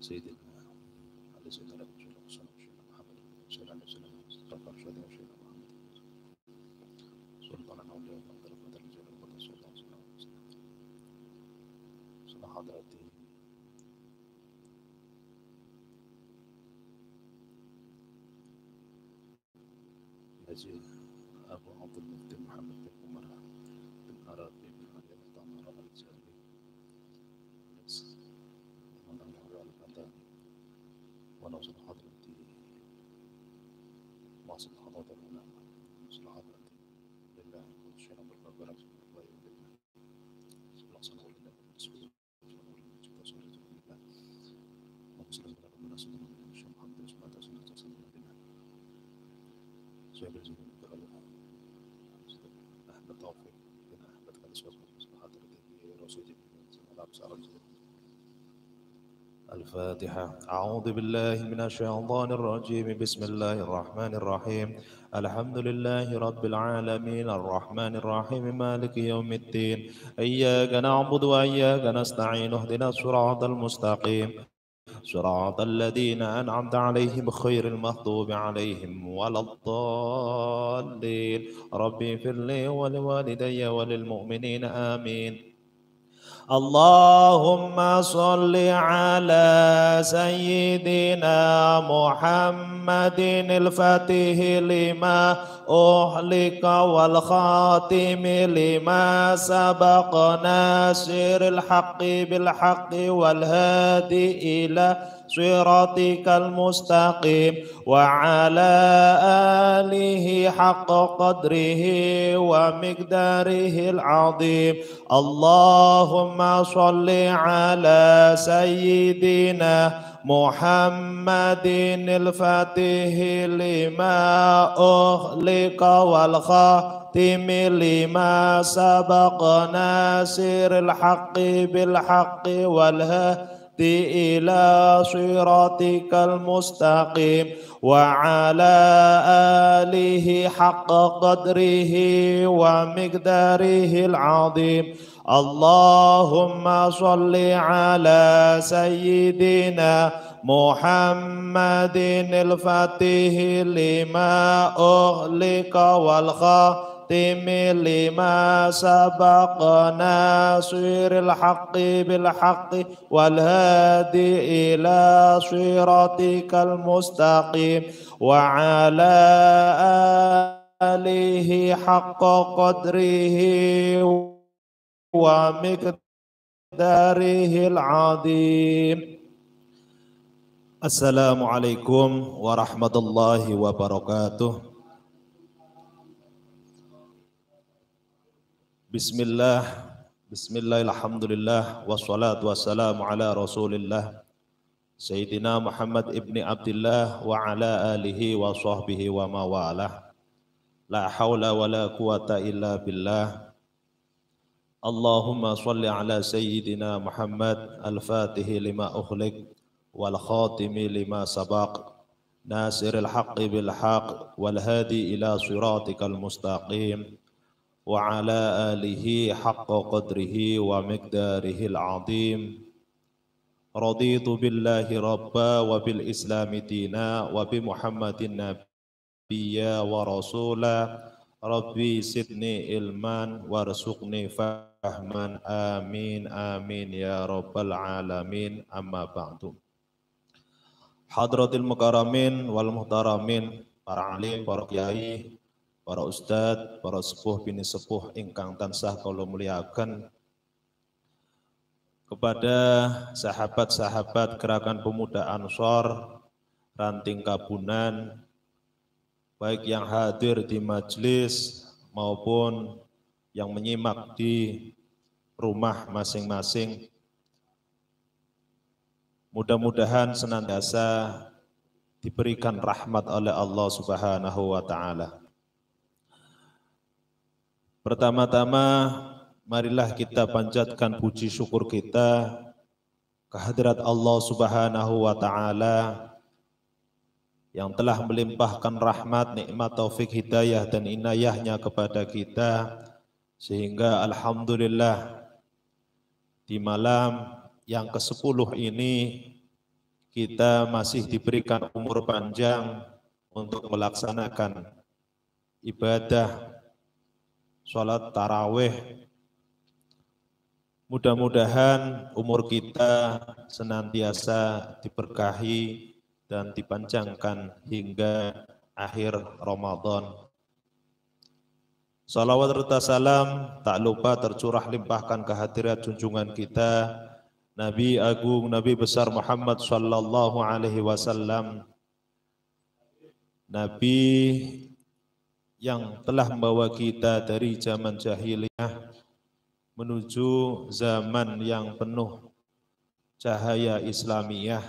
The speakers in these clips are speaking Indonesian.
سيدنا علي سيدنا محمد صلى الله عليه وسلم استغفر شهدنا وشهدنا محمد سلطان الأولياء وقدر قدر الجلال وقدر سلطان صلى الله عليه وسلم صلى حضرته يزيد أبو عبد المفتي محمد بن عمر بن عربي بن علي بن طمر الجاري ونوصل حضرتي واصل حضرة العلماء وصل حضرتي لله كل شيء أمر ربنا الله يولينا صلى الله عليه وسلم رسول الله صلى الله عليه وسلم وصل الله من رسول الله محمد صلى الله عليه وسلم سؤال الجنة أحمد توفيق بن أحمد قال سؤال حضرتي رسول الله الفاتحة. أعوذ بالله من الشيطان الرجيم. بسم الله الرحمن الرحيم. الحمد لله رب العالمين الرحمن الرحيم مالك يوم الدين. إياك نعبد وإياك نستعين. اهدنا الصراط المستقيم صراط الذين أنعمت عليهم غير المغضوب عليهم ولا الضالين. ربي اغفر لي ولوالدي وللمؤمنين آمين. اللهم صل على سيدنا محمد الفاتح لما أغلق والخاتم لما سبق ناصر الحق بالحق والهادي إلى صراطك المستقيم وعلى آله حق قدره ومقداره العظيم. اللهم صل على سيدنا محمد الفاتح لما أغلق والخاتم لما سبق ناصر الحق بالحق والهادي إلى صراطك المستقيم وعلى آله حق قدره ومقداره العظيم. اللهم صل على سيدنا محمد الفاتح لما أغلق والخاتم لما سبق ناصر الحق بالحق والهادي إلى صراطك المستقيم وعلى آله حق قدره ومقداره العظيم. Assalamualaikum warahmatullahi wabarakatuh. Bismillah, bismillah, alhamdulillah, wassalatu wassalamu ala rasulillah Sayyidina Muhammad ibni Abdillah wa ala alihi wa sahbihi wa mawalah. La hawla wa la quwata illa billah. Allahumma salli ala Sayyidina Muhammad al-Fatihi lima ukhliq wal khatimi lima sabaq nasiril haqqi bil haqq wal hadi ila siratikal mustaqim wa ala alihi haqqa qadrihi wa miqdarihil azim. Raditu billahi rabba wa bil islami dina wa bi Muhammadin nabiyya wa rasula. Rabbi sidni ilman warzuqni fahman. Amin amin ya rabbal alamin. Amma ba'du. Hadratil mukaramin wal muhtaramin, para alim, para kiai, para ustadz, para sepuh bini sepuh ingkang tansah kula muliaken, kepada sahabat-sahabat Gerakan Pemuda Ansor Ranting Kabunan, baik yang hadir di majelis maupun yang menyimak di rumah masing-masing. Mudah-mudahan senantiasa diberikan rahmat oleh Allah Subhanahu wa Ta'ala. Pertama-tama, marilah kita panjatkan puji syukur kita kehadirat Allah Subhanahu wa Ta'ala yang telah melimpahkan rahmat, nikmat, taufik, hidayah dan inayahnya kepada kita, sehingga alhamdulillah di malam yang ke-10 ini kita masih diberikan umur panjang untuk melaksanakan ibadah sholat tarawih. Mudah-mudahan umur kita senantiasa diberkahi dan dipanjangkan hingga akhir Ramadan. Salawat serta salam tak lupa tercurah limpahkan kehadirat junjungan kita Nabi Agung, Nabi besar Muhammad sallallahu alaihi wasallam, Nabi yang telah membawa kita dari zaman jahiliyah menuju zaman yang penuh cahaya Islamiyah.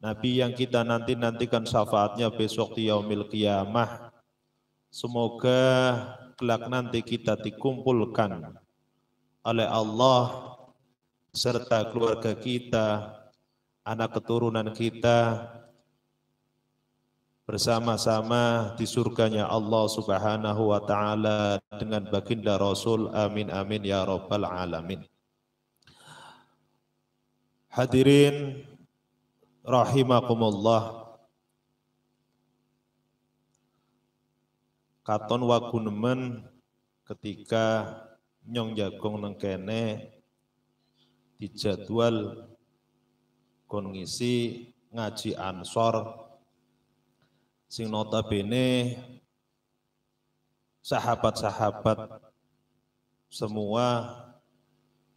Nabi yang kita nantikan syafaatnya besok di yaumil qiyamah. Semoga kelak nanti kita dikumpulkan oleh Allah serta keluarga kita, anak keturunan kita bersama-sama di surganya Allah Subhanahu wa taala dengan baginda Rasul. Amin amin ya rabbal alamin. Hadirin rahimakumullah. Katon wagunemen ketika nyong jagung nang kene dijadwal kon ngisi ngaji Ansor sing notabene sahabat-sahabat semua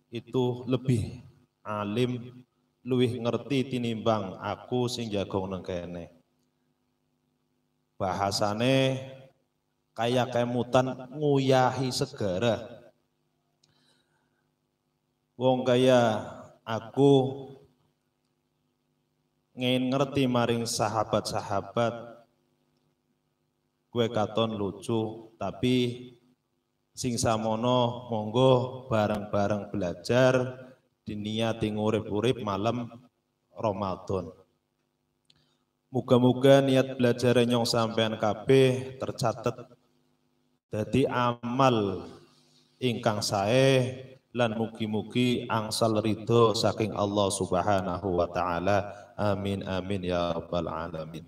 itu lebih alim, luwih ngerti tinimbang aku sing jagung nang kene. Bahasane kayak kemutan nguyahi segara. Wong kaya aku ngin ngerti maring sahabat-sahabat, gue katon lucu, tapi sing samono monggo bareng-bareng belajar diniati ngurip-urip malam Ramadan. Muga-muga niat belajar nyong sampean kabeh tercatat dadi amal ingkang sae lan mugi-mugi angsal ridho saking Allah Subhanahu wa taala. Amin amin ya rabbal alamin.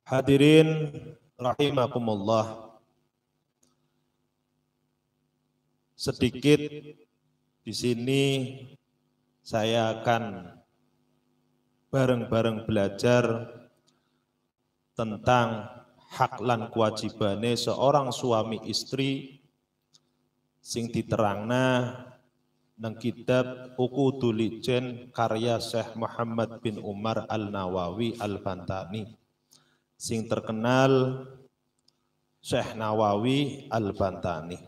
Hadirin rahimakumullah. Sedikit di sini saya akan bareng-bareng belajar tentang hak lan kewajibane seorang suami istri sing diterangna nang kitab Uqudul Ijen karya Syekh Muhammad bin Umar Al-Nawawi Al-Bantani sing terkenal Syekh Nawawi Al-Bantani.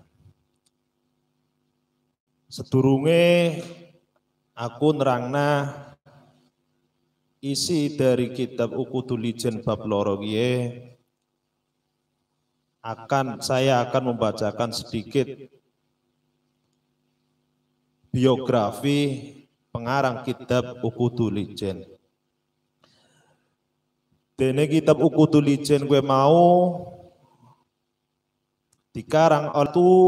Sedurunge aku nerangna isi dari kitab Uqudul Ijen bab loro saya akan membacakan sedikit biografi pengarang kitab Uqudul Ijen. Dene kitab Uqudul Ijen gue mau dikarang oleh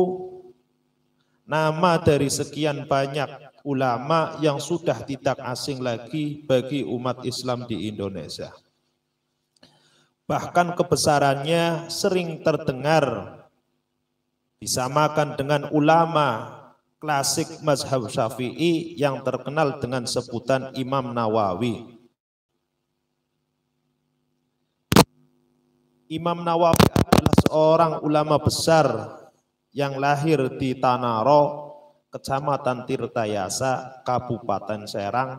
nama dari sekian banyak ulama yang sudah tidak asing lagi bagi umat Islam di Indonesia. Bahkan kebesarannya sering terdengar disamakan dengan ulama klasik mazhab Syafi'i yang terkenal dengan sebutan Imam Nawawi. Imam Nawawi adalah seorang ulama besar yang lahir di Tanaro, Kecamatan Tirtayasa, Kabupaten Serang,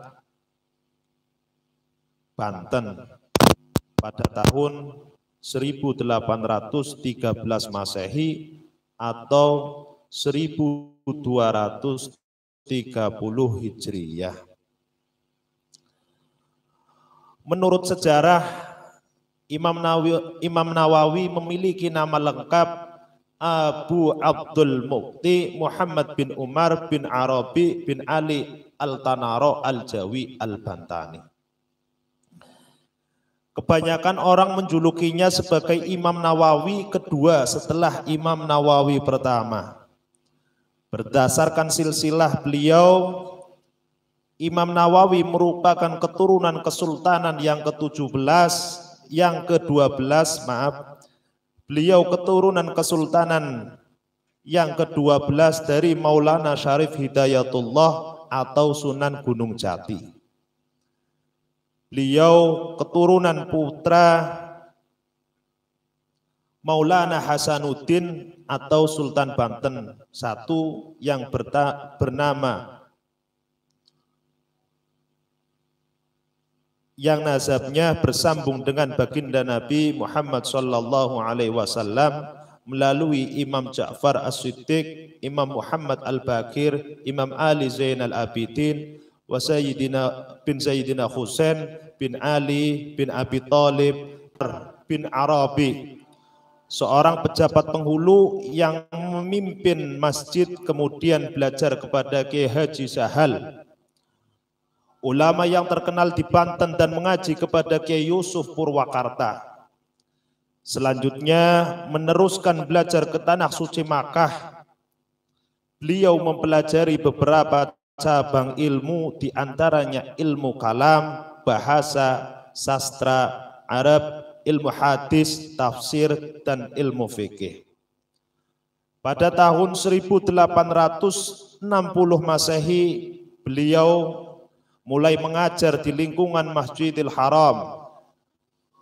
Banten pada tahun 1813 Masehi atau 1230 Hijriyah. Menurut sejarah, Imam Nawawi memiliki nama lengkap Abu Abdul Mukti Muhammad bin Umar bin Arabi bin Ali Al-Tanaro Al-Jawi Al-Bantani. Kebanyakan orang menjulukinya sebagai Imam Nawawi kedua setelah Imam Nawawi pertama. Berdasarkan silsilah beliau, Imam Nawawi merupakan keturunan kesultanan yang ke-17, yang ke-12, maaf. Beliau keturunan kesultanan yang ke-12 dari Maulana Syarif Hidayatullah atau Sunan Gunung Jati. Beliau keturunan putra Maulana Hasanuddin atau Sultan Banten satu yang bernama yang nazabnya bersambung dengan baginda Nabi Muhammad sallallahu alaihi wasallam melalui Imam Ja'far As-Siddiq, Imam Muhammad Al-Baqir, Imam Ali Zainal Abidin, wa Sayyidina Husain bin Ali bin Abi Thalib bin Arabi, seorang pejabat penghulu yang memimpin masjid kemudian belajar kepada Kiai Haji Sahal, ulama yang terkenal di Banten dan mengaji kepada Kiai Yusuf Purwakarta. Selanjutnya meneruskan belajar ke Tanah Suci Makkah. Beliau mempelajari beberapa cabang ilmu, di antaranya ilmu kalam, bahasa, sastra Arab, ilmu hadis, tafsir, dan ilmu fikih. Pada tahun 1860 Masehi, beliau mulai mengajar di lingkungan Masjidil Haram.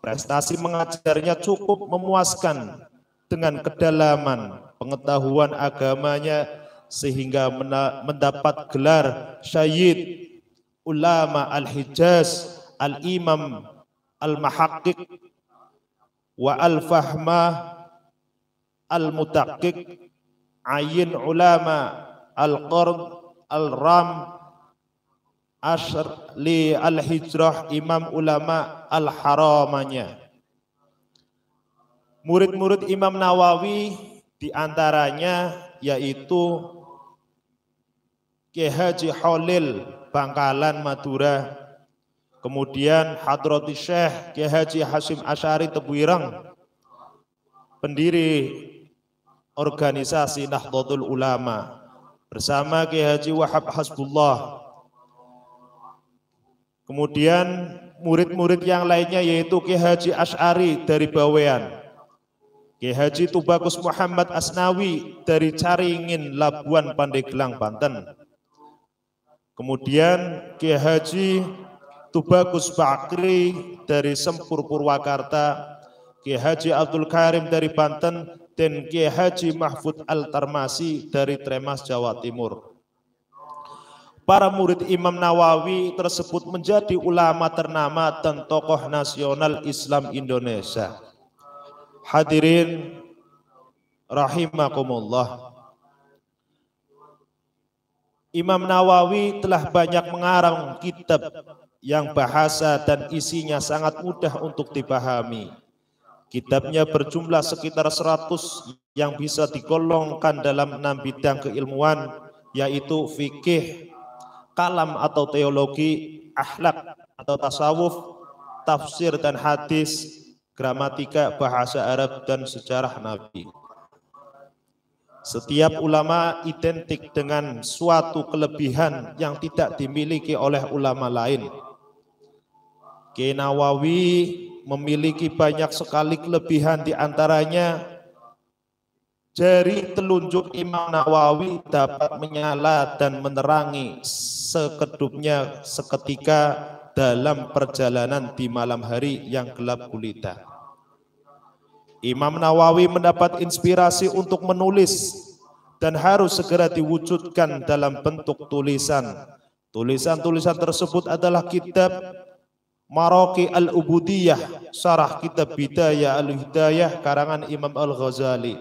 Prestasi mengajarnya cukup memuaskan dengan kedalaman pengetahuan agamanya sehingga mendapat gelar Sayyid Ulama Al-Hijaz, Al-Imam Al-Mahaqqiq wa Al-Fahmah Al-Mutaqiq, Ayin Ulama Al-Qarn Al-Ram Ashr li Al-Hijrah, Imam Ulama Al-Haramanya. Murid-murid Imam Nawawi diantaranya yaitu Kiai Haji Khalil Bangkalan Madura, kemudian Hadrati Syekh Kiai Haji Hasyim Asy'ari Tebuireng, pendiri organisasi Nahdlatul Ulama, bersama Kiai Haji Wahab Hasbullah. Kemudian murid-murid yang lainnya yaitu Kiai Haji Asy'ari dari Bawean, Kiai Haji Tubagus Muhammad Asnawi dari Caringin, Labuan, Pandeglang, Banten. Kemudian Kiai Haji Tubagus Bakri dari Sempur, Purwakarta, Kiai Haji Abdul Karim dari Banten, dan Kiai Haji Mahfud Al-Tarmasi dari Tremas, Jawa Timur. Para murid Imam Nawawi tersebut menjadi ulama ternama dan tokoh nasional Islam Indonesia. Hadirin rahimakumullah. Imam Nawawi telah banyak mengarang kitab yang bahasa dan isinya sangat mudah untuk dipahami. Kitabnya berjumlah sekitar 100 yang bisa digolongkan dalam 6 bidang keilmuan, yaitu fikih, kalam atau teologi, akhlak atau tasawuf, tafsir dan hadis, gramatika, bahasa Arab, dan sejarah Nabi. Setiap ulama identik dengan suatu kelebihan yang tidak dimiliki oleh ulama lain. Kiai Nawawi memiliki banyak sekali kelebihan, di antaranya jari telunjuk Imam Nawawi dapat menyala dan menerangi sekedupnya seketika dalam perjalanan di malam hari yang gelap gulita. Imam Nawawi mendapat inspirasi untuk menulis dan harus segera diwujudkan dalam bentuk tulisan. Tulisan-tulisan tersebut adalah kitab Maraqi Al-Ubudiyah, syarah kitab Bidayah Al-Hidayah karangan Imam Al-Ghazali.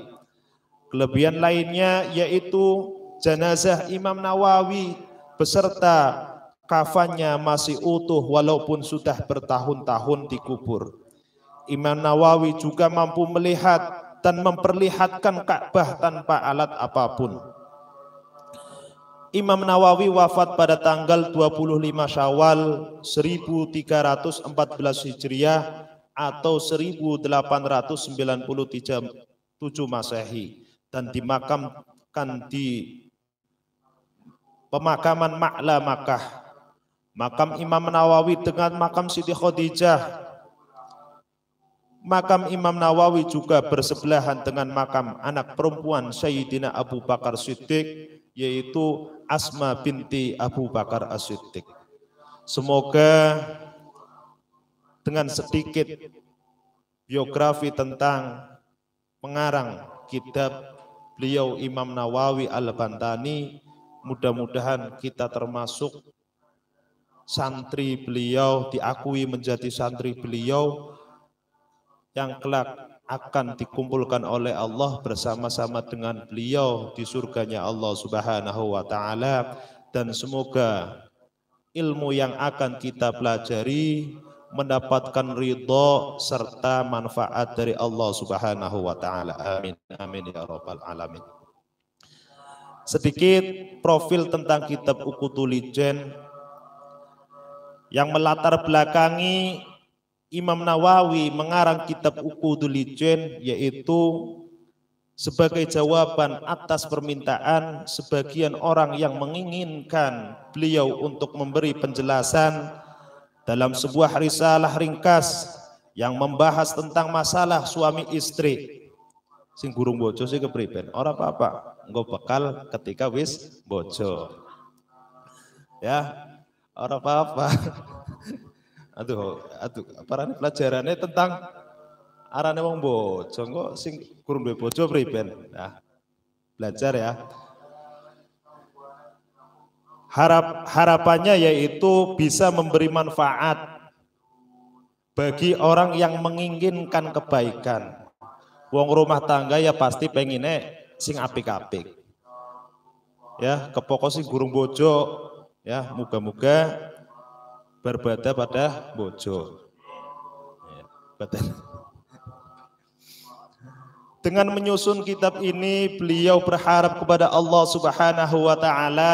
Kelebihan lainnya yaitu jenazah Imam Nawawi beserta kafannya masih utuh walaupun sudah bertahun-tahun dikubur. Imam Nawawi juga mampu melihat dan memperlihatkan Ka'bah tanpa alat apapun. Imam Nawawi wafat pada tanggal 25 Syawal 1314 Hijriah atau 1897 Masehi dan dimakamkan di pemakaman Ma'la Makkah. makam Imam Nawawi dengan makam Siti Khadijah. Makam Imam Nawawi juga bersebelahan dengan makam anak perempuan Sayyidina Abu Bakar Siddiq, yaitu Asma binti Abu Bakar As-Siddiq. Semoga dengan sedikit biografi tentang pengarang kitab beliau Imam Nawawi Al-Bantani, mudah-mudahan kita termasuk santri beliau, diakui menjadi santri beliau yang kelak akan dikumpulkan oleh Allah bersama-sama dengan beliau di surganya Allah Subhanahu wa taala, dan semoga ilmu yang akan kita pelajari mendapatkan ridho serta manfaat dari Allah Subhanahu wa taala. Amin amin ya rabbal alamin. Sedikit profil tentang kitab Uqudul Ijen yang melatar belakangi Imam Nawawi mengarang kitab Uqudul Ijen, yaitu sebagai jawaban atas permintaan sebagian orang yang menginginkan beliau untuk memberi penjelasan dalam sebuah risalah ringkas yang membahas tentang masalah suami istri. Sing burung bojo sih kepriben, ora apa-apa, engko bekal ketika wis bojo. Ya, ora apa-apa. Aduh, parane pelajarannya tentang arane wong bojo, kok sing kurang duwe bojo priben. Nah, belajar ya. Harapannya yaitu bisa memberi manfaat bagi orang yang menginginkan kebaikan. Wong rumah tangga ya pasti pengennya sing apik-apik. Ya, kepokok sing gurung bojo, ya muga-muga berbeda pada bojo. Ya, betul. Dengan menyusun kitab ini, beliau berharap kepada Allah Subhanahu wa taala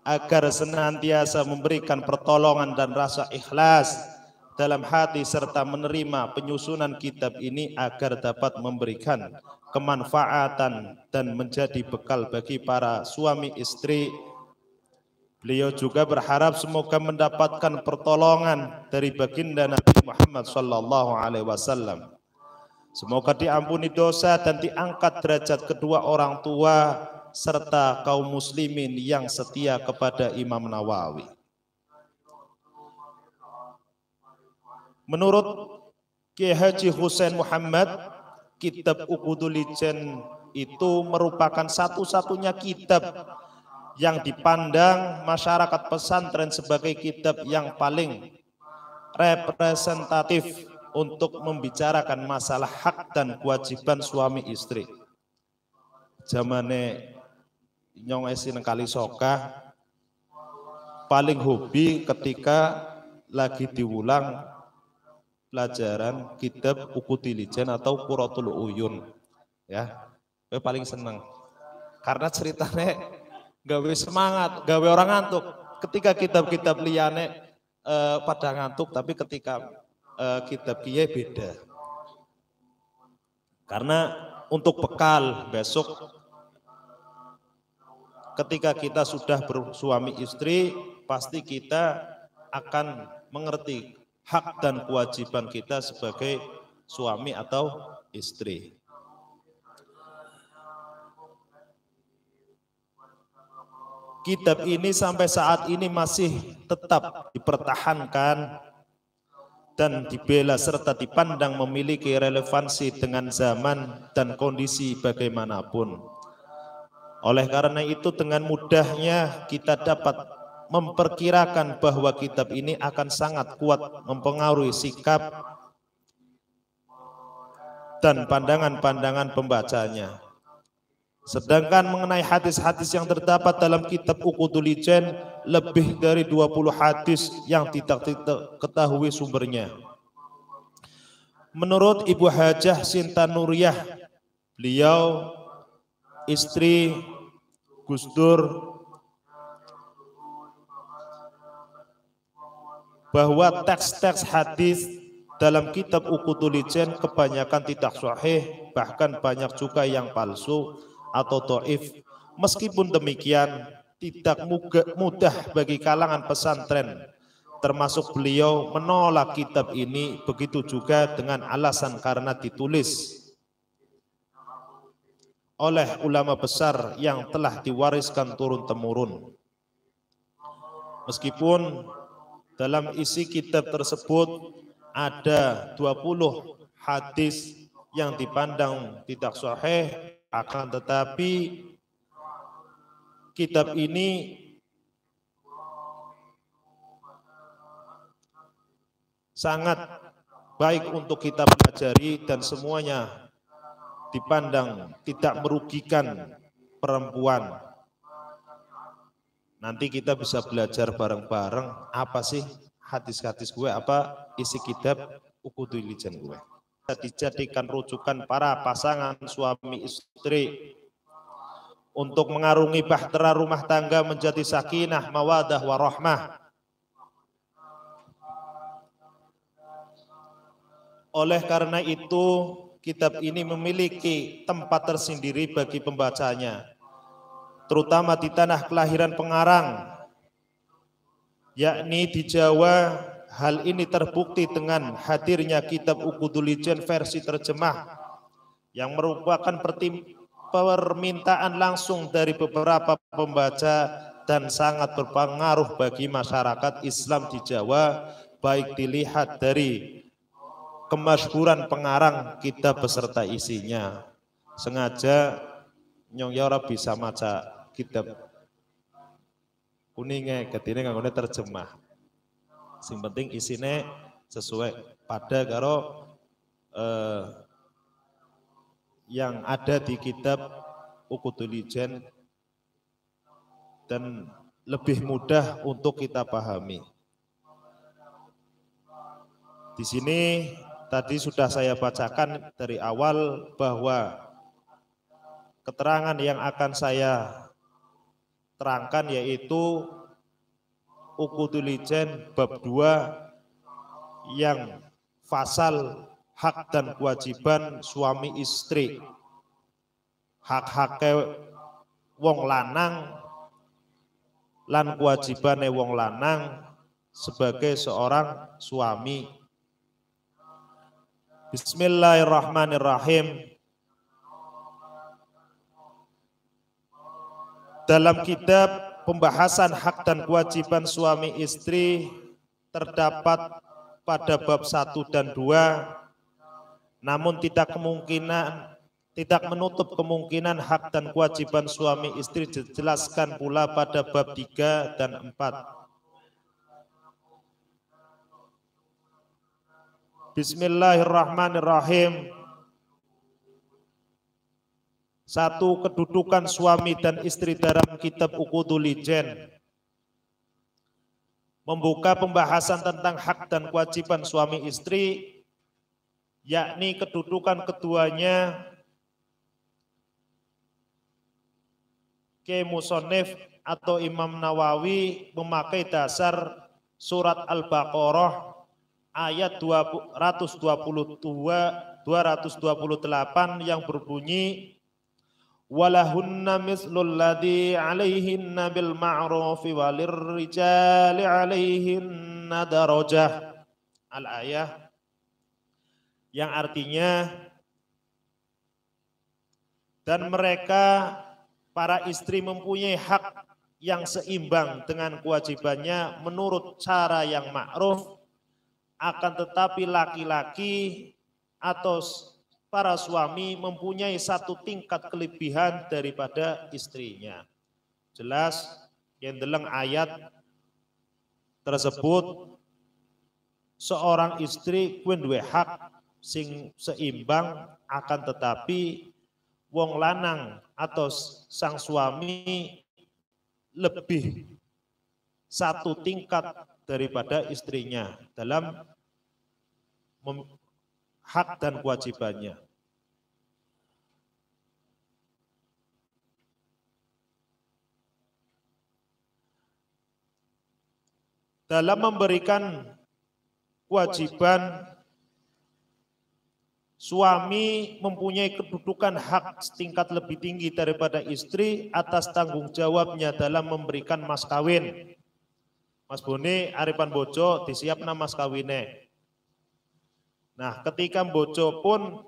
agar senantiasa memberikan pertolongan dan rasa ikhlas dalam hati serta menerima penyusunan kitab ini agar dapat memberikan kemanfaatan dan menjadi bekal bagi para suami istri. Beliau juga berharap semoga mendapatkan pertolongan dari baginda Nabi Muhammad sallallahu alaihi wasallam. Semoga diampuni dosa dan diangkat derajat kedua orang tua serta kaum muslimin yang setia kepada Imam Nawawi. Menurut Kiai Haji Husain Muhammad, kitab Uqudul Ijen itu merupakan satu-satunya kitab yang dipandang masyarakat pesantren sebagai kitab yang paling representatif untuk membicarakan masalah hak dan kewajiban suami istri. Zamane nyong esi nang Kalisoka paling hobi ketika lagi diulang pelajaran kitab Uqudul Ijen atau Qurratul Uyun, ya, paling seneng karena ceritanya gawe semangat, gawe orang ngantuk. Ketika kitab-kitab liyane pada ngantuk, tapi ketika kitab kiai beda. Karena untuk bekal besok ketika kita sudah bersuami istri, pasti kita akan mengerti hak dan kewajiban kita sebagai suami atau istri. Kitab ini sampai saat ini masih tetap dipertahankan dan dibela serta dipandang memiliki relevansi dengan zaman dan kondisi bagaimanapun. Oleh karena itu dengan mudahnya kita dapat memperkirakan bahwa kitab ini akan sangat kuat mempengaruhi sikap dan pandangan-pandangan pembacanya. Sedangkan mengenai hadis-hadis yang terdapat dalam kitab Uqudul Ijen, lebih dari 20 hadis yang tidak diketahui sumbernya. Menurut Ibu Hajah Sinta Nuriyah, beliau istri Gus Dur, bahwa teks-teks hadis dalam kitab Uqudul Ijen kebanyakan tidak sahih, bahkan banyak juga yang palsu atau dhaif. Meskipun demikian, tidak mudah bagi kalangan pesantren termasuk beliau menolak kitab ini, begitu juga dengan alasan karena ditulis oleh ulama besar yang telah diwariskan turun-temurun. Meskipun dalam isi kitab tersebut ada 20 hadis yang dipandang tidak sahih, akan tetapi kitab ini sangat baik untuk kita pelajari dan semuanya dipandang tidak merugikan perempuan. Nanti kita bisa belajar bareng-bareng apa sih hadis-hadis gue, apa isi kitab Uqudul Lijan gue. Dijadikan rujukan para pasangan suami istri untuk mengarungi bahtera rumah tangga menjadi sakinah, mawadah, warahmah. Oleh karena itu, kitab ini memiliki tempat tersendiri bagi pembacanya, terutama di tanah kelahiran pengarang, yakni di Jawa. Hal ini terbukti dengan hadirnya kitab Uqudul Lijan versi terjemah yang merupakan permintaan langsung dari beberapa pembaca dan sangat berpengaruh bagi masyarakat Islam di Jawa, baik dilihat dari kemasyhuran pengarang kitab beserta isinya. Sengaja nyong ya ora bisa maca kitab kuninge ketine nganggone terjemah. Sing penting isine sesuai pada karo yang ada di kitab Uqudul Lijan dan lebih mudah untuk kita pahami. Di sini tadi sudah saya bacakan dari awal bahwa keterangan yang akan saya terangkan yaitu Uqudul Lijan bab 2 yang fasal hak dan kewajiban suami istri. Hak-hake wong lanang lan kewajibane wong lanang sebagai seorang suami. Bismillahirrahmanirrahim. Dalam kitab pembahasan hak dan kewajiban suami istri terdapat pada bab 1 dan 2, namun tidak menutup kemungkinan hak dan kewajiban suami istri dijelaskan pula pada bab 3 dan 4. Bismillahirrahmanirrahim. 1. Kedudukan suami dan istri dalam kitab Uqudul Lijan. Membuka pembahasan tentang hak dan kewajiban suami istri, yakni kedudukan keduanya. Musonif atau Imam Nawawi memakai dasar surat Al-Baqarah ayat 228 yang berbunyi walahunna mislul ladzi 'alaihinna bil ma'rufi walirrijali 'alaihinna darajah. Al-ayah, yang artinya dan mereka para istri mempunyai hak yang seimbang dengan kewajibannya menurut cara yang ma'ruf, akan tetapi laki-laki atau para suami mempunyai satu tingkat kelebihan daripada istrinya. Jelas yang dalam ayat tersebut seorang istri kuwi duwe hak sing seimbang, akan tetapi wong lanang atau sang suami lebih satu tingkat daripada istrinya dalam hak dan kewajibannya. Dalam memberikan kewajiban, suami mempunyai kedudukan hak setingkat lebih tinggi daripada istri atas tanggung jawabnya dalam memberikan mas kawin, Mas Boni aripan bojo disiapna mas kawine. Nah, ketika bojo pun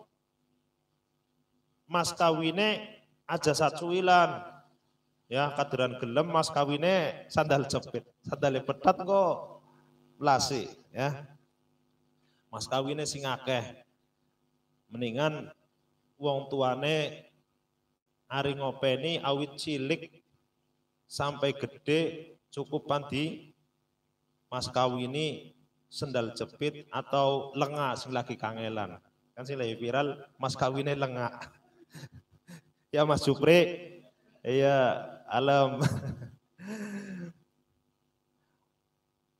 mas kawine aja sacuilan. Ya, kaderan gelem mas kawine sandal jepit. Sandal petat kok lasi, ya. Mas kawine sing akeh. Mendingan wong tuane ari ngopeni awit cilik sampai gede cukupan di mas kawini sendal jepit atau lengah sing lagi kangelan. Kan sing lagi viral mas kawine lengah. Ya Mas Jupri, iya alam.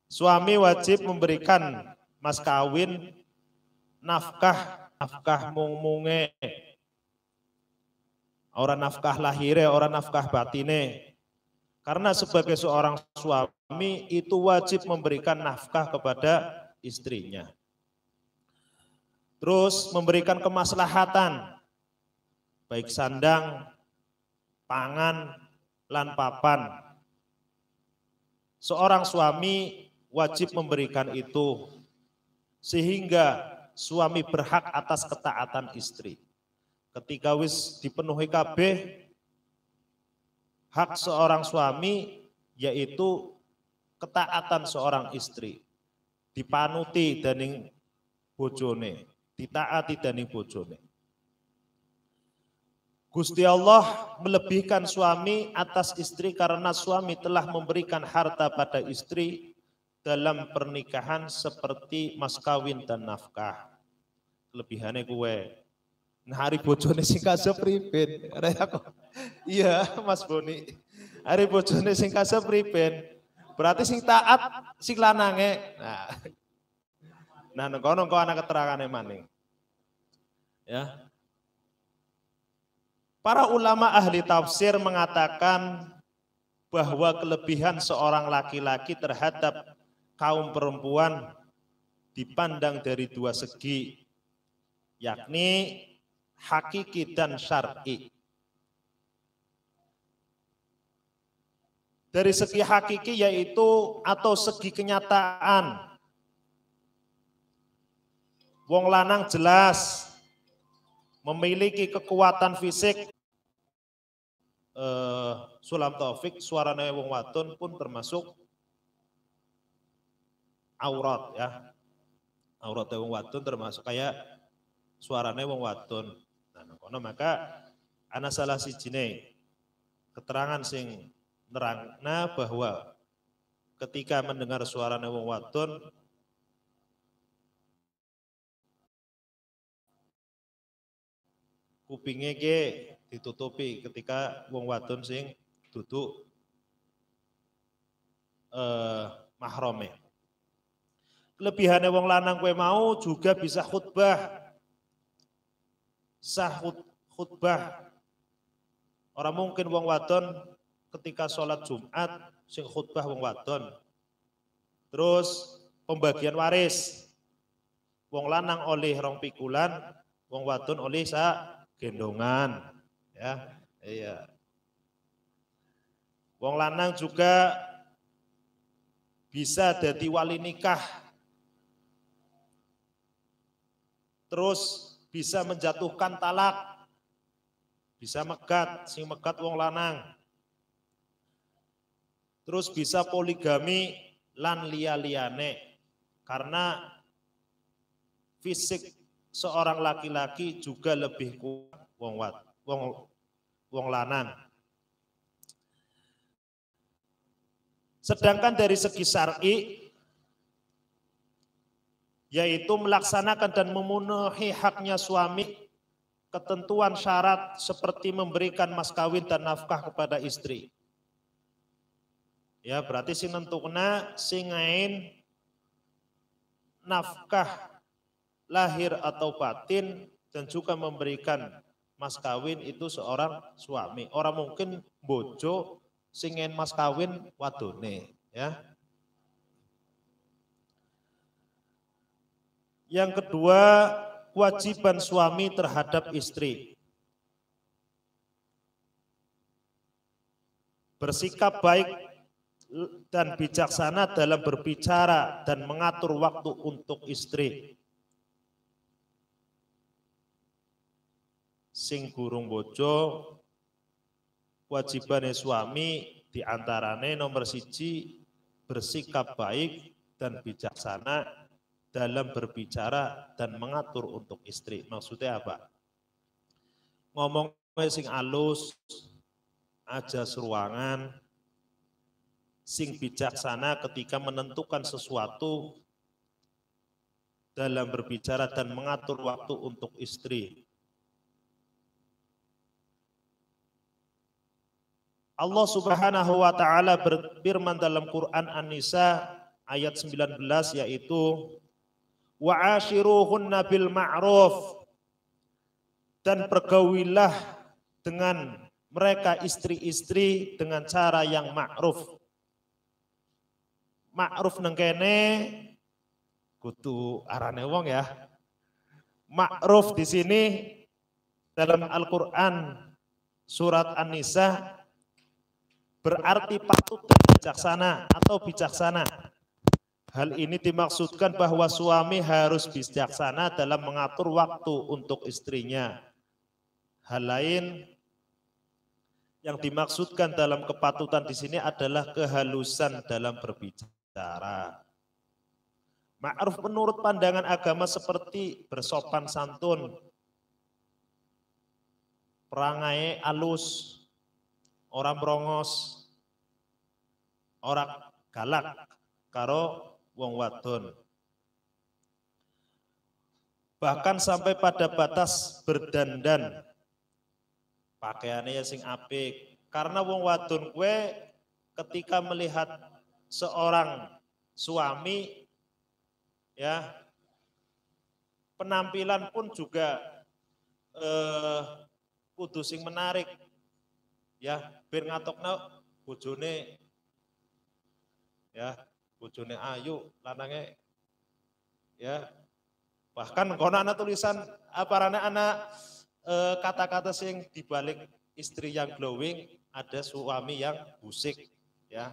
Suami wajib memberikan mas kawin nafkah mung-munge. Orang nafkah lahire, orang nafkah batine. Karena sebagai seorang suami itu wajib memberikan nafkah kepada istrinya. Terus memberikan kemaslahatan, baik sandang, pangan, lan papan. Seorang suami wajib memberikan itu, sehingga suami berhak atas ketaatan istri. Ketika wis dipenuhi kabeh, hak seorang suami yaitu ketaatan seorang istri. Dipanuti dening bojone, ditaati dening bojone. Gusti Allah melebihkan suami atas istri karena suami telah memberikan harta pada istri dalam pernikahan seperti mas kawin dan nafkah. Kelebihannya kue. Nah hari bojone sing kasep priben. Iya Mas Boni. Hari bojone sing kasep priben. Berarti sing taat sing lanange. Nah nengko anak keterangane maning. Ya. Para ulama ahli tafsir mengatakan bahwa kelebihan seorang laki-laki terhadap kaum perempuan dipandang dari dua segi, yakni hakiki dan syar'i. Dari segi hakiki yaitu atau segi kenyataan. Wong lanang jelas memiliki kekuatan fisik. Sulam Taufik suarane wong wadon pun termasuk aurat ya. Aurat wong wadon termasuk kayak suarane wong wadon. Nah, maka ana salah sijine keterangan sing nerangna bahwa ketika mendengar suarane wong wadon kupinge ge ditutupi ketika wong wadon sing duduk mahrome. Kelebihane wong lanang kowe mau juga bisa khutbah. Sah khutbah. Orang mungkin wong wadon ketika sholat Jumat sing khutbah wong wadon. Terus pembagian waris. Wong lanang oleh rong pikulan, wong wadon oleh sak gendongan. Ya, iya. Wong lanang juga bisa jadi wali nikah. Terus bisa menjatuhkan talak, bisa megat, sing megat wong lanang. Terus bisa poligami lan liya-liyane, karena fisik seorang laki-laki juga lebih kuat wong lanang. Sedangkan dari segi syar'i, yaitu melaksanakan dan memenuhi haknya suami, ketentuan syarat seperti memberikan mas kawin dan nafkah kepada istri. Ya berarti sing nentukna sing ngain nafkah lahir atau batin dan juga memberikan mas kawin itu seorang suami. Orang mungkin bojo sing ngain mas kawin wadone, ya. Yang kedua, kewajiban suami terhadap istri. Bersikap baik dan bijaksana dalam berbicara dan mengatur waktu untuk istri. Sing gurung bojo, wajibane suami diantarane nomor 1 bersikap baik dan bijaksana dalam berbicara dan mengatur untuk istri. Maksudnya apa? Ngomong sing alus, aja seruangan, sing bijaksana ketika menentukan sesuatu dalam berbicara dan mengatur waktu untuk istri. Allah Subhanahu wa taala berfirman dalam Quran An-Nisa ayat 19 yaitu wa'ashiruhunna bil ma'ruf, dan pergaulilah dengan mereka istri-istri dengan cara yang ma'ruf. Ma'ruf nang kene kudu arane wong ya. Ma'ruf di sini dalam Al-Qur'an surat An-Nisa berarti patut dan bijaksana atau bijaksana. Hal ini dimaksudkan bahwa suami harus bijaksana dalam mengatur waktu untuk istrinya. Hal lain yang dimaksudkan dalam kepatutan di sini adalah kehalusan dalam berbicara. Ma'ruf menurut pandangan agama seperti bersopan santun, perangai alus, orang brongos, orang galak karo wong wadon. Bahkan sampai pada batas berdandan. Pakaiannya sing apik. Karena wong wadon kue ketika melihat seorang suami ya penampilan pun juga kudu sing menarik. Ya, bir ngatokna bojone ya, bojone ayu, lanange ya. Bahkan kono ana tulisan aparane ana kata-kata sing dibalik istri yang glowing ada suami yang busik ya.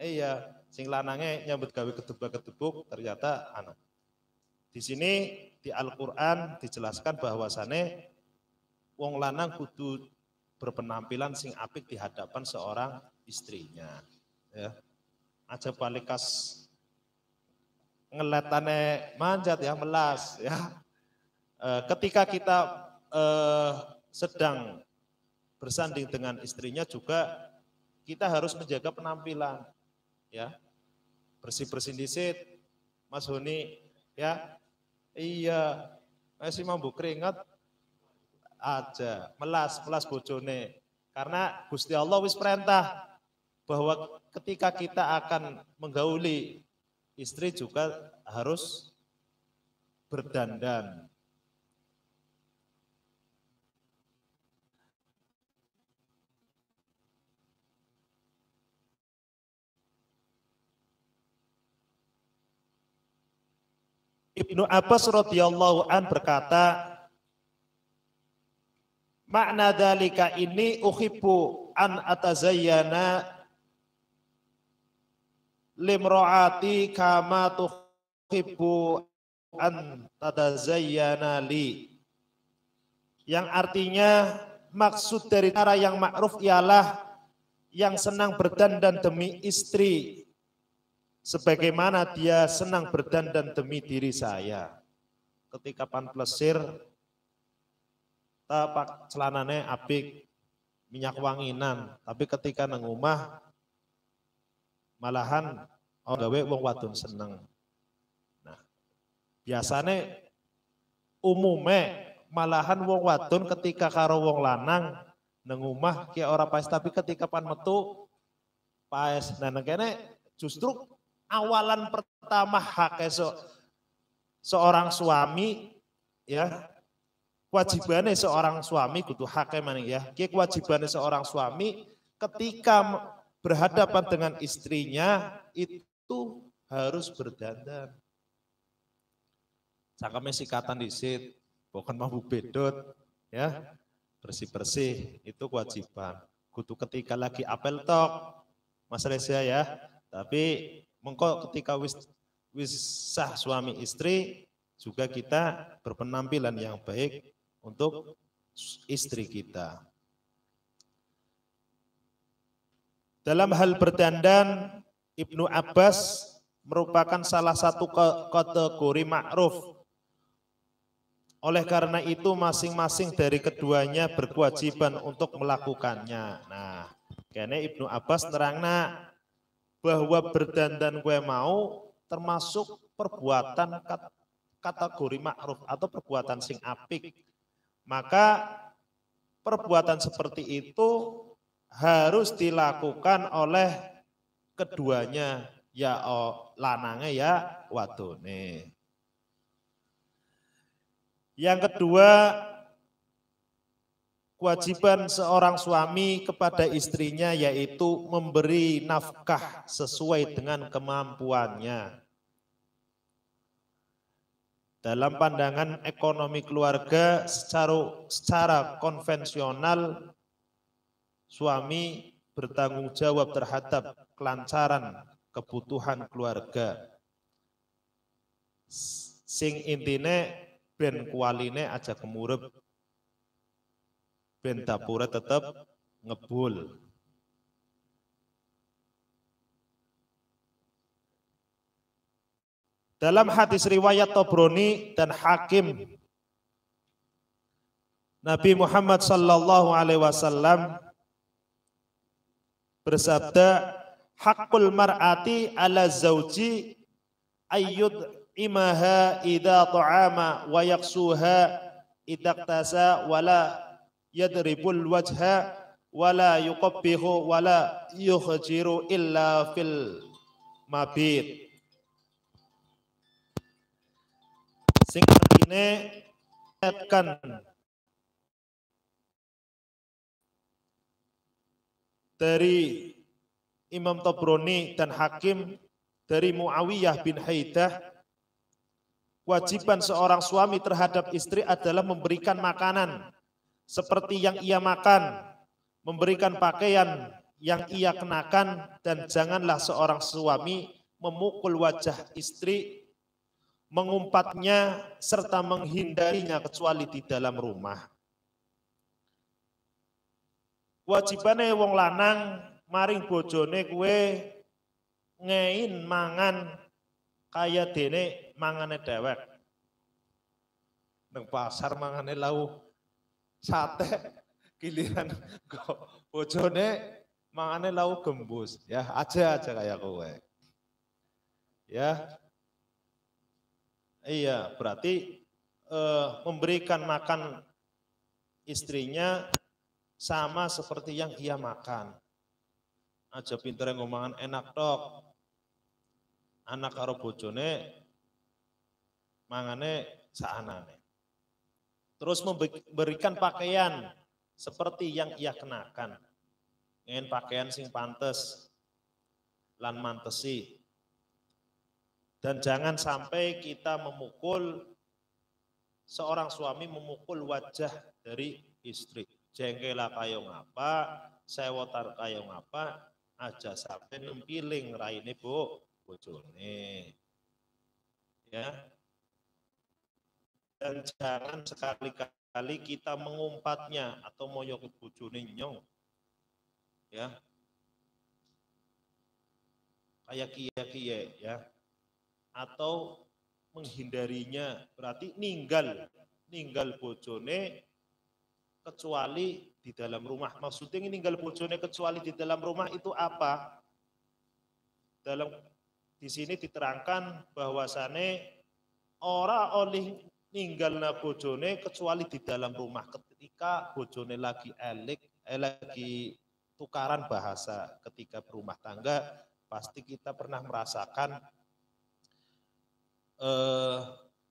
Iya, sing lanange nyambut gawe kedebak-kedebuk ternyata anak. Di sini di Al-Qur'an dijelaskan bahwasane wong lanang kudu berpenampilan sing apik di hadapan seorang istrinya. Ya. Aja balikas ngeletane manjat ya, melas ya. Ketika kita sedang bersanding dengan istrinya juga kita harus menjaga penampilan ya. Bersih-bersih dhisik Mas Honi ya. Iya, masih mampu keringat aja, melas bojone. Karena Gusti Allah wis perintah bahwa ketika kita akan menggauli istri juga harus berdandan. Ibnu Abbas radhiyallahu an berkata, makna dalika ini uhibbu an atazayyana limro'ati kama tuhibbu an tatazayyana li. Yang artinya maksud dari cara yang ma'ruf ialah yang senang berdandan demi istri sebagaimana dia senang berdandan demi diri saya. Ketika pan plesir tapak celanane apik, minyak wanginan, tapi ketika nang omah malahan gawe wong wadon seneng. Nah, biasane umume malahan wong wadon ketika karo wong lanang nang omah ki ora paes, tapi ketika pan metu paes. Nah, nang kene justru awalan pertama hak seorang suami ya, kewajibannya seorang suami kudu hake maning ya. Kewajibannya seorang suami ketika berhadapan dengan istrinya itu harus berdandan. Cangkeme sikatan disit, bukan mampu bedot ya. Bersih-bersih itu kewajiban. Kudu ketika lagi apel tok Mas Reza ya. Tapi mengko ketika wis sah suami istri juga kita berpenampilan yang baik untuk istri kita. Dalam hal berdandan, Ibnu Abbas merupakan salah satu kategori ma'ruf. Oleh karena itu masing-masing dari keduanya berkewajiban untuk melakukannya. Nah, kene Ibnu Abbas nerangna bahwa berdandan kue mau termasuk perbuatan kategori ma'ruf atau perbuatan sing apik. Maka perbuatan seperti itu harus dilakukan oleh keduanya, ya lanange ya wadone. Yang kedua, kewajiban seorang suami kepada istrinya yaitu memberi nafkah sesuai dengan kemampuannya. Dalam pandangan ekonomi keluarga secara konvensional, suami bertanggung jawab terhadap kelancaran kebutuhan keluarga. Sing intine ben kualine aja kemurep, ben dapure tetep ngebul. Dalam hadis riwayat Tabrani dan Hakim, Nabi Muhammad sallallahu alaihi wasallam bersabda, hakul mar'ati ala zauji ayyud imaha idza ta'ama wa yaksuha idza tasa wala yadribul wajha wala yuqabbihu wala yukhjiru illa fil mabit. Sing artine kan dari Imam Tabrani dan Hakim dari Muawiyah bin Haidah, kewajiban seorang suami terhadap istri adalah memberikan makanan seperti yang ia makan, memberikan pakaian yang ia kenakan, dan janganlah seorang suami memukul wajah istri, mengumpatnya, serta menghindarinya kecuali di dalam rumah. Wajibane wong lanang maring bojone kue ngein mangan kaya dene mangane dewek. Neng pasar mangane lau sate, giliran bojone mangane lau gembus. Ya aja kayak kowe. Ya, iya berarti memberikan makan istrinya sama seperti yang ia makan. Aja pinter ngomongan enak tok. Anak karo bojone mangane saanane. Terus memberikan pakaian seperti yang ia kenakan. Ingin pakaian sing pantes lan mantesi. Dan jangan sampai kita seorang suami memukul wajah dari istri. Jengkelah kayo ngapa, sewotar kayo ngapa, aja sampai nempiling raine bojone. Ya. Dan jangan sekali-kali kita mengumpatnya atau moyok bojone nyong. Ya. Kayak kia-kia ya. Atau menghindarinya, berarti ninggal bojone kecuali di dalam rumah. Maksudnya ninggal bojone kecuali di dalam rumah itu apa? Di sini diterangkan bahwasane ora oleh ninggalna bojone kecuali di dalam rumah. Ketika bojone lagi lagi tukaran bahasa ketika berumah tangga, pasti kita pernah merasakan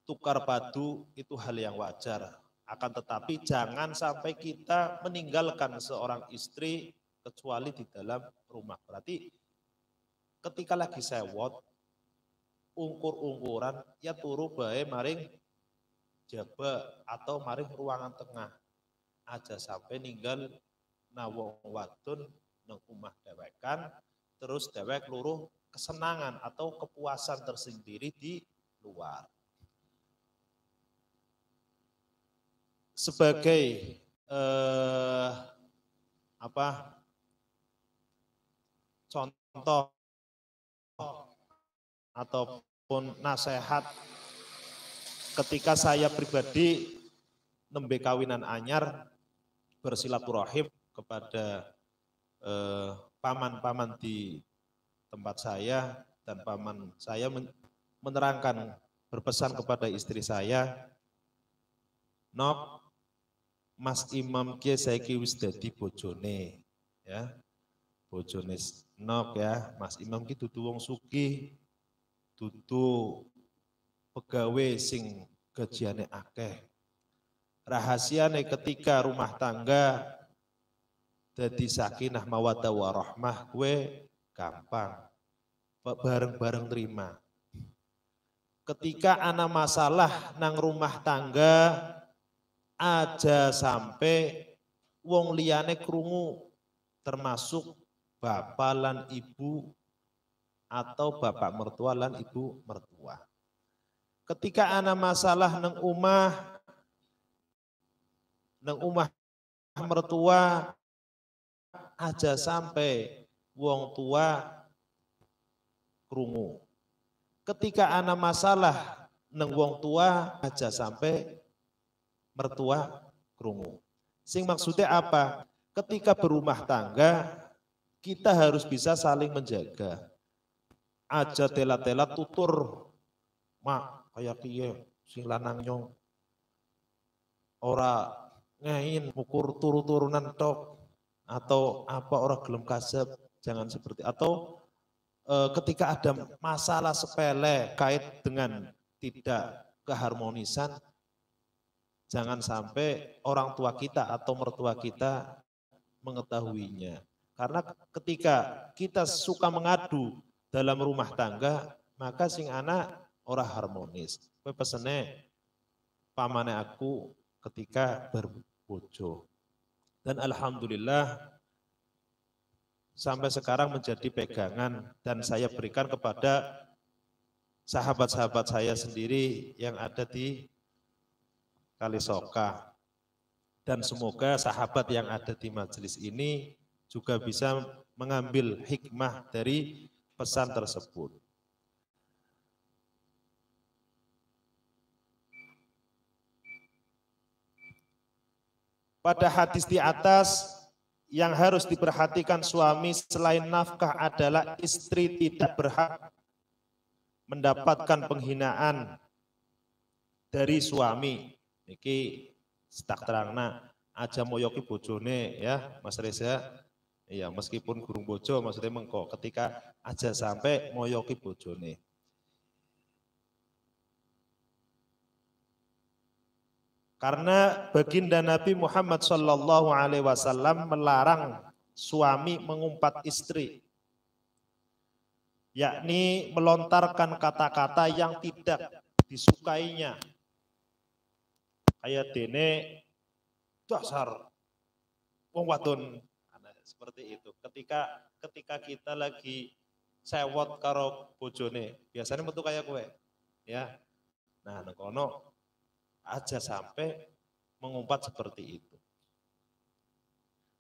tukar padu itu hal yang wajar. Akan tetapi jangan sampai kita meninggalkan seorang istri kecuali di dalam rumah. Berarti ketika lagi sewot, ungkur-ungkuran, ya turu bae maring jaba atau maring ruangan tengah. Aja sampai ninggal nawong wadon nang omah dewekan terus dewek luruh kesenangan atau kepuasan tersendiri di luar. Sebagai contoh ataupun nasihat ketika saya pribadi nembe kawinan anyar bersilaturahim kepada paman-paman di tempat saya, dan paman saya menerangkan, berpesan kepada istri saya, "Nok, Mas Imam ki saiki wis dadi bojone." Ya. Bojone Nok ya, Mas Imam ki dudu wong sugih, dudu pegawai sing gajiane akeh. Rahasiane ketika rumah tangga dadi sakinah mawaddah warahmah kuwe gampang. Bareng-bareng terima. Ketika ana masalah nang rumah tangga aja sampai wong liyane krungu, termasuk bapak lan ibu atau bapak mertua lan ibu mertua. Ketika ana masalah nang umah mertua aja sampai wong tua krungu. Ketika ana masalah nang wong tua aja sampai mertua krungu. Sing maksudnya apa? Ketika berumah tangga kita harus bisa saling menjaga. Aja tela-tela tutur, mak kayak kiye sing lanang nyong ora ngain mukur turu-turunan tok, atau apa orang gelem kasep, jangan seperti, atau ketika ada masalah sepele kait dengan tidak keharmonisan, jangan sampai orang tua kita atau mertua kita mengetahuinya. Karena ketika kita suka mengadu dalam rumah tangga, maka sing anak ora harmonis. Kowe pesene pamane aku ketika berbojo. Dan alhamdulillah sampai sekarang menjadi pegangan dan saya berikan kepada sahabat-sahabat saya sendiri yang ada di Kalisoka. Dan semoga sahabat yang ada di majelis ini juga bisa mengambil hikmah dari pesan tersebut. Pada hadis di atas, yang harus diperhatikan suami selain nafkah adalah istri tidak berhak mendapatkan penghinaan dari suami. Niki tak terangna aja moyoki bojone ya Mas Reza. Iya, meskipun gurung bojo maksudnya mengko ketika aja sampai moyoki bojone. Karena baginda Nabi Muhammad SAW melarang suami mengumpat istri, yakni melontarkan kata-kata yang tidak disukainya. Kayak dene dasar wong wadon, seperti itu. Ketika kita lagi sewot karo bojone, biasanya metu kayak kue, ya. Nah, nekono aja sampai mengumpat seperti itu.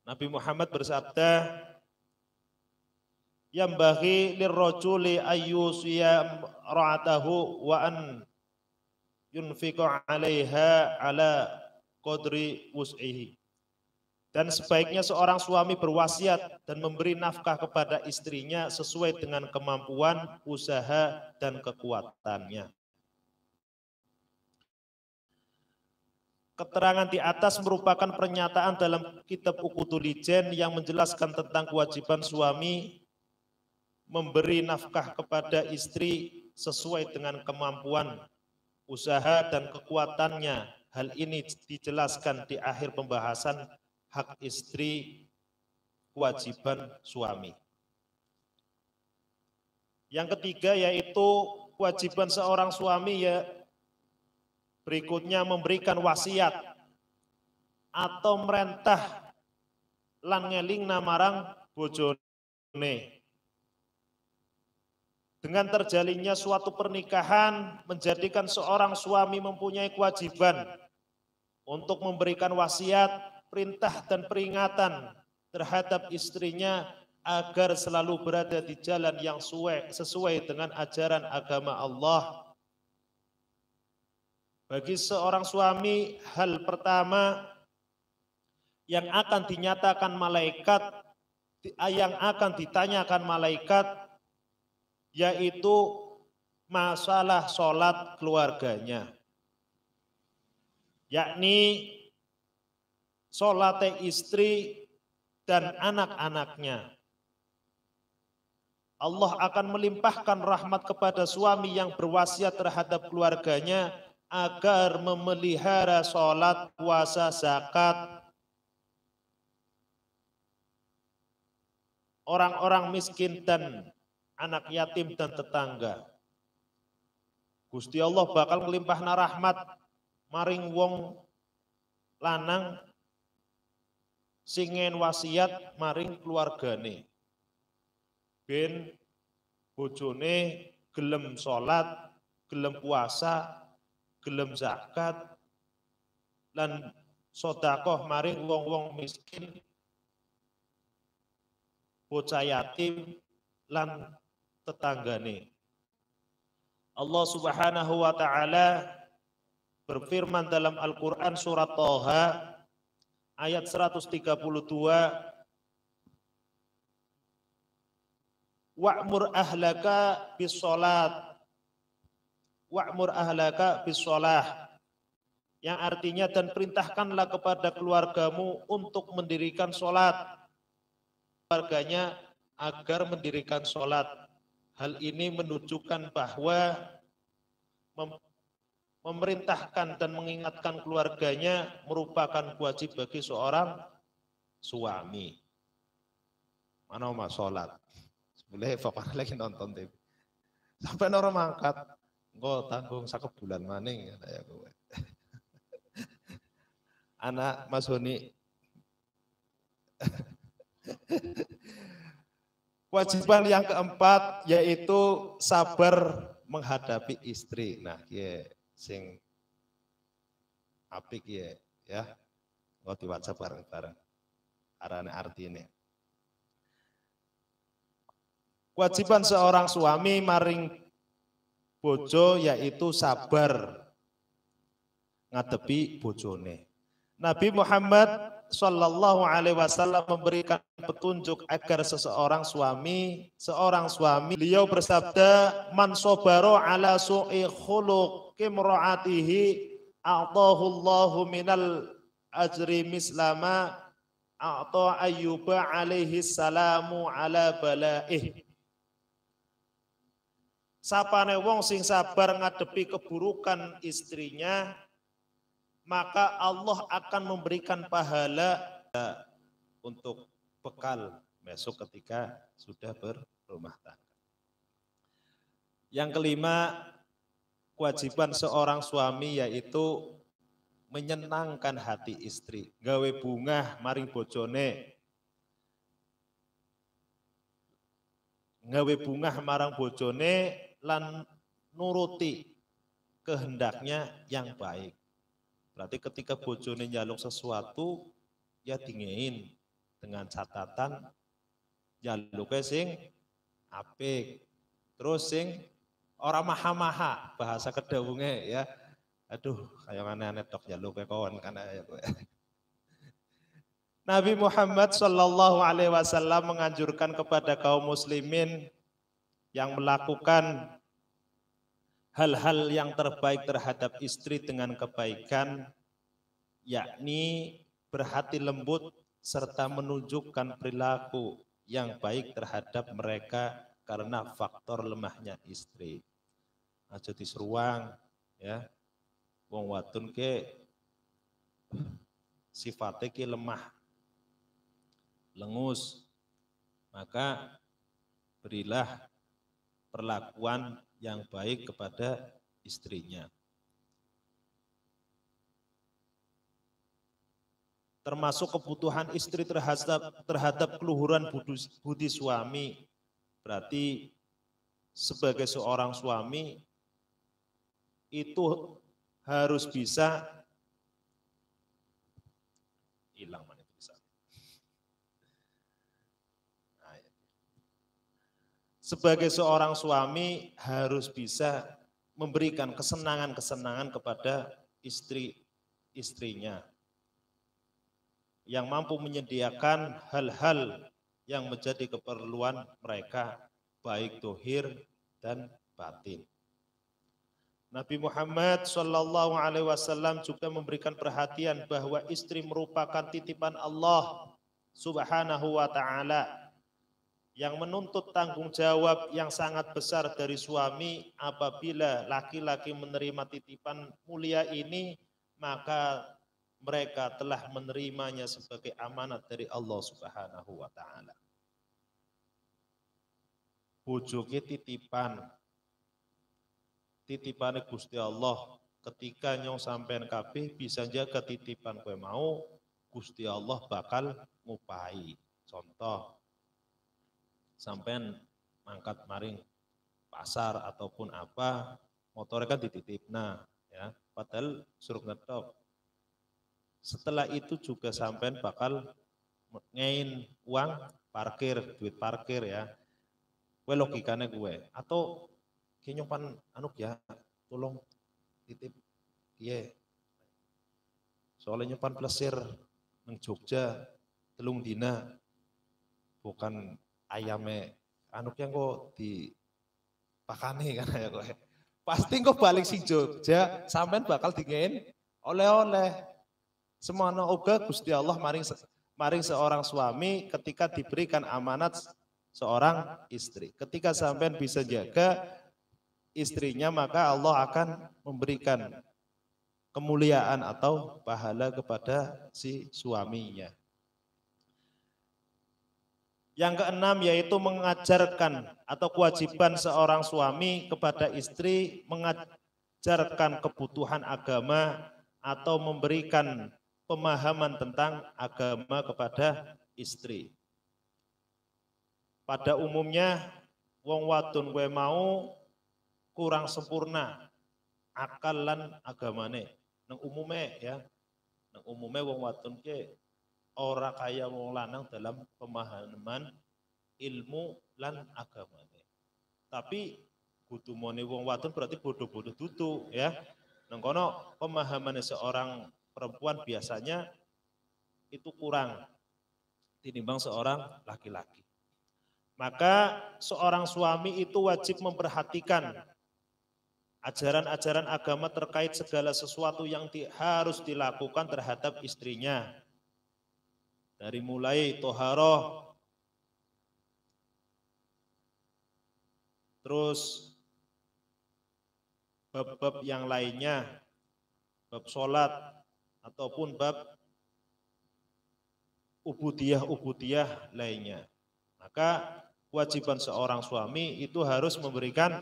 Nabi Muhammad bersabda, "Yambaghi lirrajuli ayyusiya ra'atahu wa an yunfiqa 'alaiha 'ala qadri wus'ihi." Dan sebaiknya seorang suami berwasiat dan memberi nafkah kepada istrinya sesuai dengan kemampuan, usaha, dan kekuatannya. Keterangan di atas merupakan pernyataan dalam kitab Uqudul Ijen yang menjelaskan tentang kewajiban suami memberi nafkah kepada istri sesuai dengan kemampuan, usaha, dan kekuatannya. Hal ini dijelaskan di akhir pembahasan hak istri, kewajiban suami. Yang ketiga yaitu kewajiban seorang suami ya berikutnya memberikan wasiat atau merentah lan ngeling namarang bojone. Dengan terjalinnya suatu pernikahan menjadikan seorang suami mempunyai kewajiban untuk memberikan wasiat, perintah dan peringatan terhadap istrinya agar selalu berada di jalan yang sesuai dengan ajaran agama Allah. Bagi seorang suami, hal pertama yang akan dinyatakan malaikat, yang akan ditanyakan malaikat, yaitu masalah sholat keluarganya. Yakni sholat istri dan anak-anaknya. Allah akan melimpahkan rahmat kepada suami yang berwasiat terhadap keluarganya agar memelihara sholat, puasa, zakat, orang-orang miskin dan anak yatim dan tetangga. Gusti Allah bakal melimpahna rahmat maring wong lanang singen wasiat maring keluargane. Ben bojone gelem sholat, gelem puasa, gelem zakat, lan sedekah maring wong-wong miskin, bocah yatim, lan tetanggane. Allah Subhanahu wa taala berfirman dalam Al-Qur'an surat Thaha ayat 132, wa'mur ahlaka bis-sholat, wa'mur ahlaka bis-sholah, yang artinya dan perintahkanlah kepada keluargamu untuk mendirikan sholat, keluarganya agar mendirikan sholat. Hal ini menunjukkan bahwa memerintahkan dan mengingatkan keluarganya merupakan wajib bagi seorang suami. Mana mau sholat? Boleh pokoknya lagi nonton TV. Sampai orang mangkat, engko tanggung 1 bulan maning ya kowe. Anak Mas Honi. Kewajiban yang keempat yaitu sabar menghadapi istri. Nah, kiye sing apik ya. Engko diwaca bareng-bareng. Arane artine. Kewajiban seorang suami maring bojo yaitu sabar ngadepi bojone. Nabi Muhammad Sallallahu Alaihi Wasallam memberikan petunjuk agar seorang suami, beliau bersabda, man sobaro ala su'i khuluq kimro'atihi a'tahullahu minal ajri mislama a'ta ayyuba alaihi salamu ala bala'ih. Sapane wong sing sabar ngadepi keburukan istrinya, maka Allah akan memberikan pahala untuk bekal besok ketika sudah berumah tangga. Yang kelima, kewajiban seorang suami yaitu menyenangkan hati istri, gawe bungah maring bojone, gawe bungah marang bojone lan nuruti kehendaknya yang baik. Berarti ketika bojone njaluk sesuatu ya dingein dengan catatan njaluke sing apik. Terus sing ora maha-maha, bahasa kedawunge ya. Aduh, kayak aneh-aneh tok njaluke kawan kan ya kowe. Nabi Muhammad Sallallahu Alaihi Wasallam menganjurkan kepada kaum muslimin yang melakukan hal-hal yang terbaik terhadap istri dengan kebaikan, yakni berhati lembut serta menunjukkan perilaku yang baik terhadap mereka karena faktor lemahnya istri. Aja diseruang ya. Wong wadon ke sifatnya ke lemah, lengus, maka berilah perlakuan yang baik kepada istrinya. Termasuk kebutuhan istri terhadap keluhuran budi suami. Berarti sebagai seorang suami itu harus bisa hilang mana itu bisa. Nah, ya. Sebagai seorang suami harus bisa memberikan kesenangan-kesenangan kepada istrinya yang mampu menyediakan hal-hal yang menjadi keperluan mereka, baik dohir dan batin. Nabi Muhammad Shallallahu Alaihi Wasallam juga memberikan perhatian bahwa istri merupakan titipan Allah Subhanahu Wa Taala yang menuntut tanggung jawab yang sangat besar dari suami. Apabila laki-laki menerima titipan mulia ini, maka mereka telah menerimanya sebagai amanat dari Allah Subhanahu Wa Taala. Bojoke titipan Gusti Allah, ketika nyong sampean kabeh bisa jaga titipan kowe mau, Gusti Allah bakal ngupahi. Contoh, sampean mangkat maring pasar ataupun apa, motornya kan dititipna ya, padahal suruh ngetop. Setelah itu juga sampean bakal ngein uang parkir, duit parkir ya. Kowe logikane gue, atau kayaknya pan anu ya, tolong titip iya. Soalnya pan plesir nang Jogja telung dina, bukan ayame anu yang kok di pakane kan ya kowe. Pasti kok balik si Jogja sampean bakal dingin oleh-oleh. Semono uga Gusti Allah maring seorang suami ketika diberikan amanat seorang istri. Ketika sampean bisa jaga istrinya, maka Allah akan memberikan kemuliaan atau pahala kepada si suaminya. Yang keenam yaitu mengajarkan atau kewajiban seorang suami kepada istri mengajarkan kebutuhan agama atau memberikan pemahaman tentang agama kepada istri. Pada umumnya wong wadon gue mau kurang sempurna akal lan agamane. Nang umume ya, nang umume wong wadon ke ora kaya wong lanang dalam pemahaman ilmu lan agamane. Tapi kutumone wong wadon berarti bodoh-bodoh dudu ya. Nang kono pemahaman seorang perempuan biasanya itu kurang tinimbang seorang laki-laki. Maka seorang suami itu wajib memperhatikan ajaran-ajaran agama terkait segala sesuatu yang harus dilakukan terhadap istrinya. Dari mulai toharoh, terus bab-bab yang lainnya, bab sholat, ataupun bab ubudiyah lainnya. Maka kewajiban seorang suami itu harus memberikan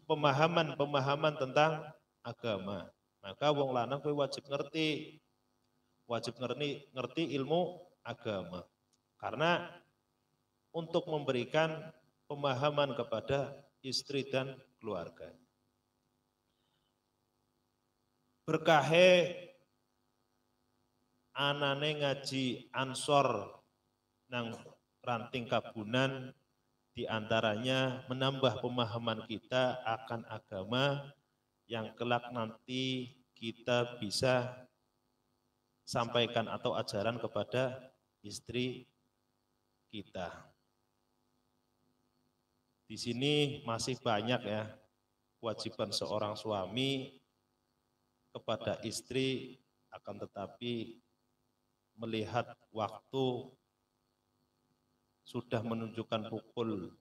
pemahaman tentang agama. Maka wong lanang kowe wajib ngerti ilmu agama. Karena untuk memberikan pemahaman kepada istri dan keluarga. Berkahe anane ngaji ansor nang ranting kabunan, diantaranya menambah pemahaman kita akan agama yang kelak nanti kita bisa sampaikan atau ajaran kepada istri kita. Di sini masih banyak ya kewajiban seorang suami kepada istri, akan tetapi melihat waktu sudah menunjukkan pukul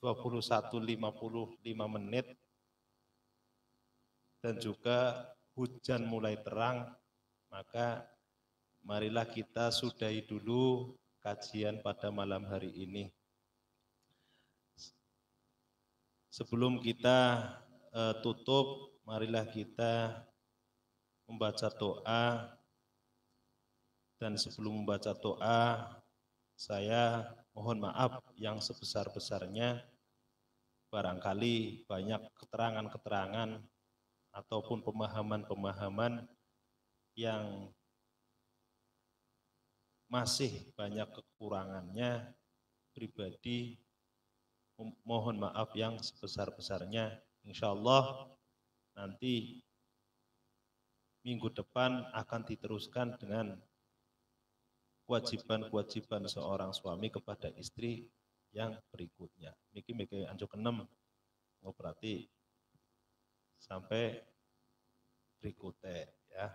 21.55 dan juga hujan mulai terang, maka marilah kita sudahi dulu kajian pada malam hari ini. Sebelum kita tutup, marilah kita membaca doa, dan sebelum membaca doa, saya mohon maaf yang sebesar-besarnya barangkali banyak keterangan-keterangan ataupun pemahaman-pemahaman yang masih banyak kekurangannya, pribadi mohon maaf yang sebesar-besarnya. Insya Allah nanti minggu depan akan diteruskan dengan kewajiban-kewajiban seorang suami kepada istri yang berikutnya. Miki anjuk 6, berarti sampai berikutnya ya.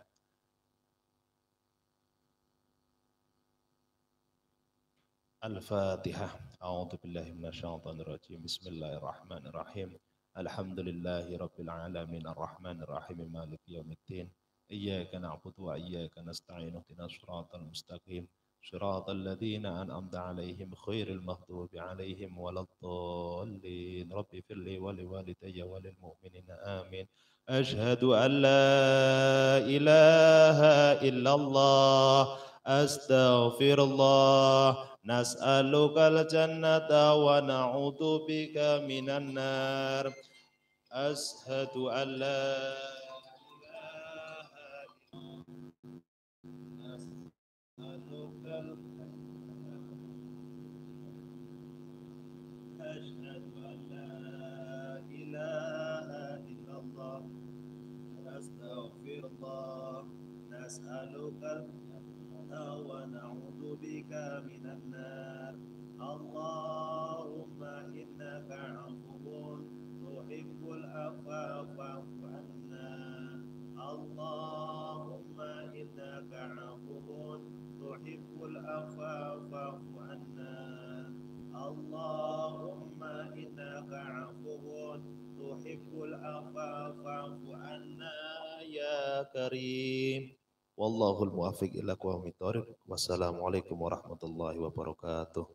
Al-Fatihah. A'udzu billahi minasyaitonir rajim. Bismillahirrahmanirrahim. Alhamdulillahi rabbil alamin arrahmanir rahim maliki yaumiddin. Iyyaka na'budu wa iyyaka nasta'in. Ihdinas shiratal mustaqim. Shiratal ladzina an'amta 'alaihim ghairil maghdubi 'alaihim waladdallin. Rabbi firli wa liwalidayya wa lil mu'minina amin. Asyhadu an la ilaha illallah. Astaghfirullah. Nas'alukal jannata wa na'udzu bika minan nar. Asyhadu an la ilaha illallah. Astaghfirullah. Nas'alukal wa na'udzu bika minan nar. Allahumma innaka 'afuwwun tuhibbul 'afwa fa'fu 'anna. Allahumma innaka 'afuwwun tuhibbul 'afwa fa'fu 'anna. Allahumma innaka 'afuwwun tuhibbul 'afwa fa'fu 'anna ya karim. Wallahul muwaffiq ila aqwamit thoriq. Wassalamualaikum warahmatullahi wabarakatuh.